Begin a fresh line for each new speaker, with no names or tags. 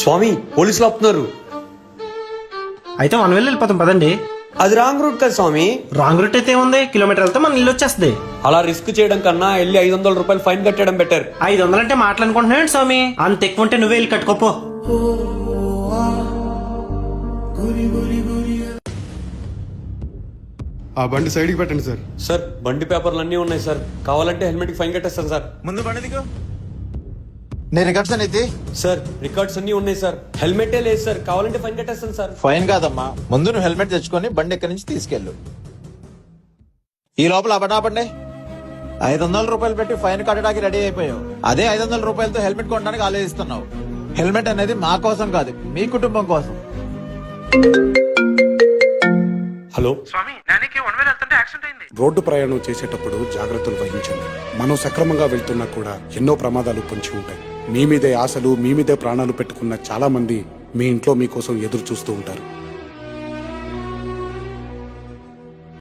స్వామి పోలీసులు ఆపుతున్నారు.
అయితే వన్ వేలు వెళ్ళిపోతాం పదండి.
అది రాంగ్ రూట్ కదా స్వామి.
రాంగ్ రూట్ అయితే ఉంది, కిలోమీటర్ వెళ్తే మన ఇల్లు వచ్చేస్తుంది.
అలా రిస్క్ చేయడం కన్నా వెళ్ళి 500 రూపాయలు ఫైన్ కట్టడం బెటర్.
500 అంటే మాట్లాడుకుంటున్నాడు స్వామి, అంత ఎక్కువ ఉంటే నువ్వే వెళ్ళి కట్టుకోపో.
ఆ బండి సైడ్కి పెట్టండి సార్.
సార్ బండి పేపర్లు అన్నీ ఉన్నాయి సార్, కావాలంటే హెల్మెట్ కి ఫైన్ కట్టేస్తాను సార్.
ముందు బండి దిగు. నేను రికార్డ్స్ అనేది
సార్ రికార్డ్స్ అన్నీ ఉన్నాయి సార్, హెల్మెటే లేదు సార్, కావాలంటే ఫైన్ కట్టేస్తాను సార్.
ఫైన్ కాదమ్మా, ముందు నువ్వు హెల్మెట్ తెచ్చుకొని బండి ఎక్కడి నుంచి తీసుకెళ్ళు. ఈ లోపల అబడాపండి. 500 రూపాయలు పెట్టి ఫైన్ కట్టడానికి రెడీ అయిపోయావు. అదే 500 రూపాయలతో హెల్మెట్ కొనడానికి ఆలోచిస్తున్నావు. హెల్మెట్ అనేది మా కోసం కాదు, మీ కుటుంబం కోసం.
హలో
స్వామి, నానికి 1000 వెళ్తుంటే యాక్సిడెంట్ అయింది.
రోడ్డు ప్రయాణం చేసేటప్పుడు జాగ్రత్తలు వహించండి. మనం సక్రమంగా వెళ్తున్నా కూడా ఎన్నో ప్రమాదాలు పొంచి ఉంటాయి. మీ మీదే ఆశలు, మీ మీదే ప్రాణాలు పెట్టుకున్న చాలా మంది మీ ఇంట్లో మీకోసం ఎదురు చూస్తూ ఉంటారు.